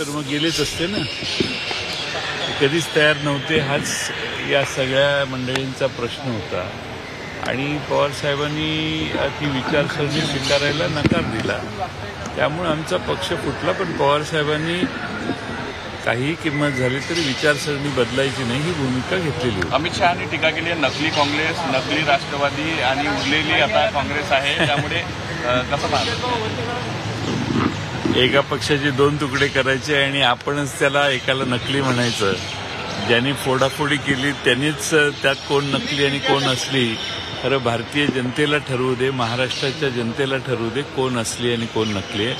तर मग गेलेच असते ना, कधीच तयार नव्हते. हाच या सगळ्या मंडळींचा प्रश्न होता आणि पवारसाहेबांनी ती विचारसरणी स्वीकारायला नकार दिला. त्यामुळे आमचा पक्ष फुटला. पण पवारसाहेबांनी काही किंमत झाली तरी विचारसरणी बदलायची नाही ही भूमिका घेतलेली होती. अमित शहानी टीका केली आहे, नकली काँग्रेस, नकली राष्ट्रवादी आणि उरलेली आता काँग्रेस आहे, त्यामुळे कसं पाहतो? एका पक्षाचे दोन तुकडे करायचे आणि आपणच त्याला एकाला नकली म्हणायचं. ज्यांनी फोडाफोडी केली त्यांनीच त्यात कोण नकली आणि कोण असली. खरं भारतीय जनतेला ठरवू दे, महाराष्ट्राच्या जनतेला ठरवू दे कोण असली आणि कोण नकली आहे.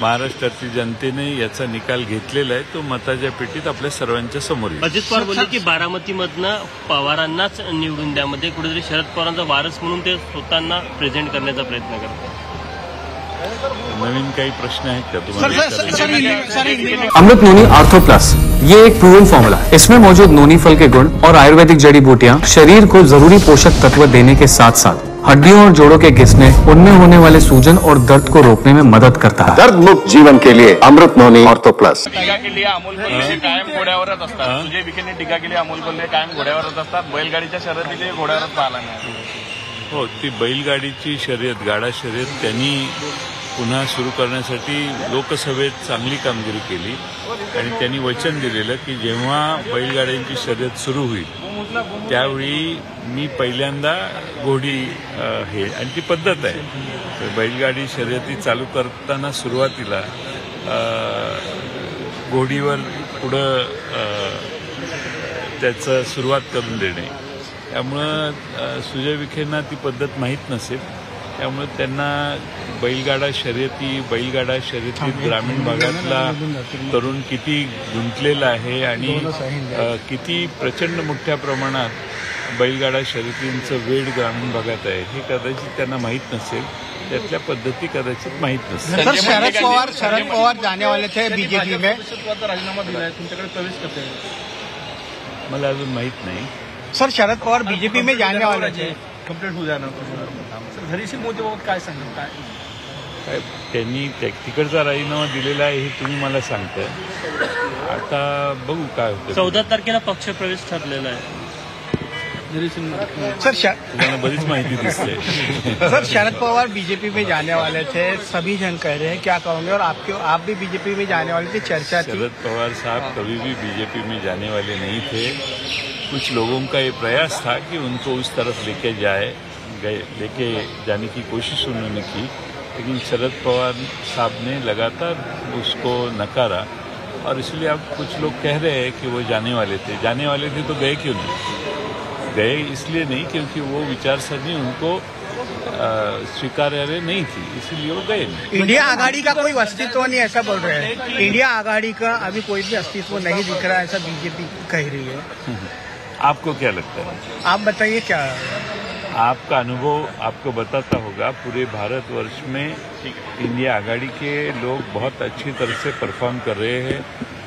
महाराष्ट्रातील जनतेने याचा निकाल घेतलेला आहे. तो मताच्या पेटीत आपल्या सर्वांच्या समोर आहे. अजित पवार बोलले की बारामतीमधनं पवारांनाच निवडून द्यामध्ये कुठेतरी शरद पवारांचा वारस म्हणून ते स्वतःना प्रेझेंट करण्याचा प्रयत्न करतात. नवीन काही प्रश्न आहेत का तुम्हाला? अमृत नोनी आर्थो प्लस, ये एक प्रूवन फॉर्मूला है. इसमें मौजूद नोनी फल के गुण और आयुर्वेदिक जड़ी बूटियां शरीर को जरूरी पोषक तत्व देने के साथ साथ हड्डियों और जोड़ों के घिसने, उनमें होने वाले सूजन और दर्द को रोकने में मदद करता है. दर्द मुक्त जीवन के लिए अमृत नोनी आर्थो प्लस. टीका केली अमोल कोल्हे कायम घोड्यावरच असतात. सुजय विखेंनी टीका केली अमोल कोल्हे कायम घोड्यावरच असतात. बैलगाडीच्या शर्यतीचे घोड्यावरच पाहिला नाही. हो, ती बैलगाडीची शर्यत, गाडा शर्यत त्यांनी पुन्हा सुरू करण्यासाठी लोकसभेत चांगली कामगिरी केली आणि त्यांनी वचन दिलेलं की जेव्हा बैलगाड्यांची शर्यत सुरू होईल त्यावेळी मी पहिल्यांदा घोडी हे, आणि ती पद्धत आहे. बैलगाडी शर्यती चालू करताना सुरुवातीला घोडीवर पुढं त्याचं सुरुवात करून देणे. त्यामुळं सुजय विखेंना ती पद्धत माहीत नसेल. त्यामुळे त्यांना बैलगाडा शर्यतीत ग्रामीण भागातला तरुण किती गुंतलेला आहे आणि किती प्रचंड मोठ्या प्रमाणात बैलगाडा शर्यतींचं वेळ ग्रामीण भागात आहे हे कदाचित त्यांना माहीत नसेल. त्यातल्या पद्धती कदाचित माहीत नसेल. सर, शरद पवार जाने वाले थे बीजेपी में, राजीनामा दिलाय, तुमच्याकडे प्रवेश करते मला अजून माहीत नाही. सर, शरद पवार बीजेपी में जाने वाले थे. कंप्लीट होऊ जाणार. सर, धैर्यशील मोदीबाबत काय सांगाल? काय त्यांनी तिकडचा राजीनामा दिलेला आहे हे तुम्ही मला सांगताय. आता बघू काय होतं. 14 तारखेला पक्षप्रवेश ठरलेला आहे. सर, तुम्हाला बरीच माहिती दिसते. सर, शरद पवार बीजेपी में जाने वाले थे, सभी जन कह रहे हैं, क्या कहोगे? और आप भी बीजेपी में जाने वाले थे, चर्चा थी. शरद पवार साहब कभी भी बीजेपी में जाने वाले नहीं थे. कुछ लोगों का ये प्रयास था कि उनको उस तरफ लेके जाने की कोशिश उन्होंने की, लेकिन शरद पवार साहब ने लगातार उसको नकारा. और इसलिए अब कुछ लोग कह रहे हैं कि वो जाने वाले थे तो गए क्यों नहीं? गए इसलिए नहीं क्योंकि वो विचारसरणी उनको स्वीकार्य नहीं थी, इसलिए वो गए नहीं. इंडिया आघाड़ी का कोई अस्तित्व नहीं, ऐसा बोल रहे हैं. इंडिया आघाड़ी का अभी कोई भी अस्तित्व नहीं दिख रहा, ऐसा बीजेपी कह रही है. आपको क्या लगता है? आप बताइए क्या आपका अनुभव आपको बताता होगा. पूरे भारतवर्ष में इंडिया आघाड़ी के लोग बहुत अच्छी तरह से परफॉर्म कर रहे हैं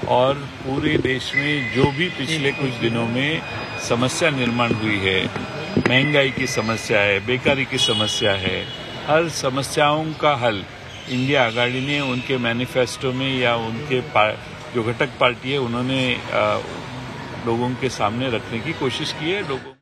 और पूरे देश में जो भी पिछले कुछ दिनों में समस्या निर्माण हुई है, महंगाई की समस्या है, बेकारी की समस्या है, हर समस्याओं का हल इंडिया आघाड़ी ने उनके मैनिफेस्टो में या उनके जो घटक पार्टी है उन्होंने लोगों के सामने रखने की कोशिश की है. लोगों